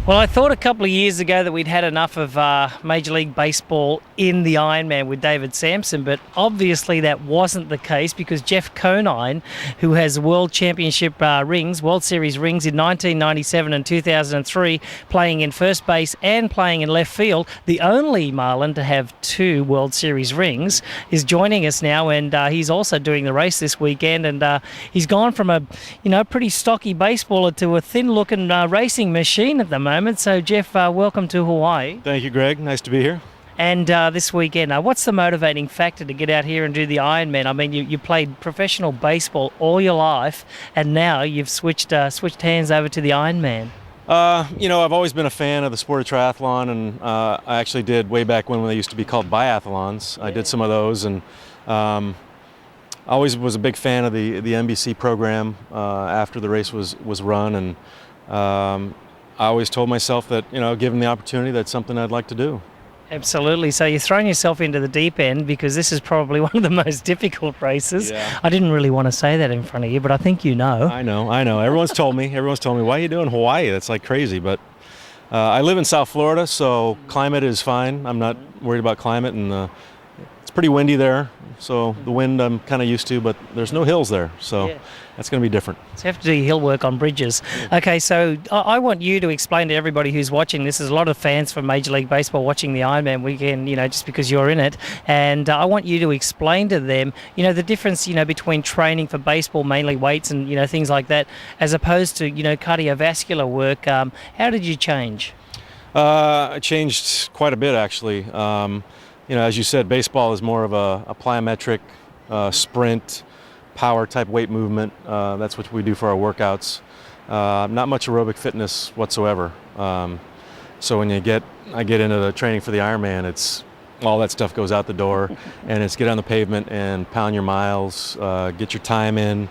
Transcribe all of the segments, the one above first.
Well, I thought a couple of years ago that we'd had enough of Major League Baseball in the Ironman with David Sampson, but obviously that wasn't the case because Jeff Conine, who has World Championship rings, World Series rings in 1997 and 2003, playing in first base and playing in left field, the only Marlin to have 2 World Series rings, is joining us now, and he's also doing the race this weekend, and he's gone from a pretty stocky baseballer to a thin-looking racing machine at the moment. So, Jeff, welcome to Hawaii. Thank you, Greg. Nice to be here. And this weekend, what's the motivating factor to get out here and do the Ironman? I mean, you played professional baseball all your life, and now you've switched hands over to the Ironman. I've always been a fan of the sport of triathlon, and I actually did way back when they used to be called biathlons. Yeah. I did some of those, and I always was a big fan of the NBC program after the race was run, and I always told myself that, given the opportunity, that's something I'd like to do. Absolutely. So you're throwing yourself into the deep end because this is probably one of the most difficult races. Yeah. I didn't really want to say that in front of you, but I think you know. I know. Everyone's told me, why are you doing Hawaii? That's like crazy. But I live in South Florida, so climate is fine. I'm not worried about climate, and it's pretty windy there. So the wind I'm kind of used to, but there's no hills there. So that's going to be different. So you have to do hill work on bridges. Okay, so I want you to explain to everybody who's watching this. There's a lot of fans from Major League Baseball watching the Ironman weekend, just because you're in it. And I want you to explain to them, the difference, between training for baseball, mainly weights and, things like that, as opposed to, cardiovascular work. How did you change? I changed quite a bit, actually. As you said, baseball is more of a plyometric sprint, power type weight movement. That's what we do for our workouts. Not much aerobic fitness whatsoever. So when I get into the training for the Ironman, it's all that stuff goes out the door, and it's get on the pavement and pound your miles, get your time in,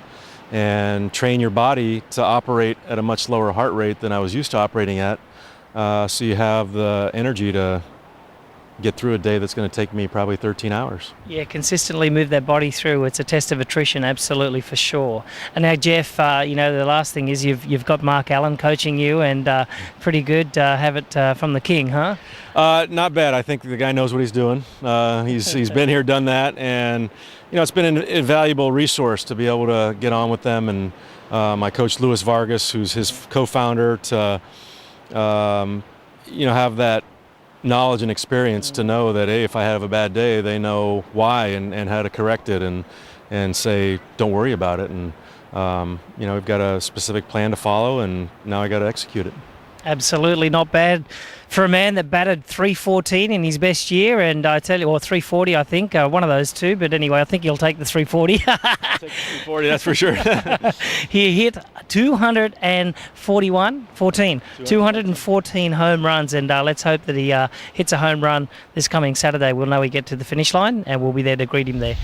and train your body to operate at a much lower heart rate than I was used to operating at. So you have the energy to get through a day that's going to take me probably 13 hours. Yeah, consistently move that body through. It's a test of attrition, absolutely, for sure. And now, Jeff, the last thing is you've got Mark Allen coaching you, and pretty good. Have it from the king, huh? Not bad. I think the guy knows what he's doing. He's been here, done that, and it's been an invaluable resource to be able to get on with them. And my coach Luis Vargas, who's his co-founder, to have that knowledge and experience to know that, hey, if I have a bad day, they know why and how to correct it and say, don't worry about it. And, we've got a specific plan to follow, and now I got to execute it. Absolutely not bad for a man that batted .314 in his best year, and I tell you, or .340, I think, one of those two. But anyway, I think he'll take the .340. Take the .340, that's for sure. He hit 214 home runs, and let's hope that he hits a home run this coming Saturday. We'll know we get to the finish line, and we'll be there to greet him there.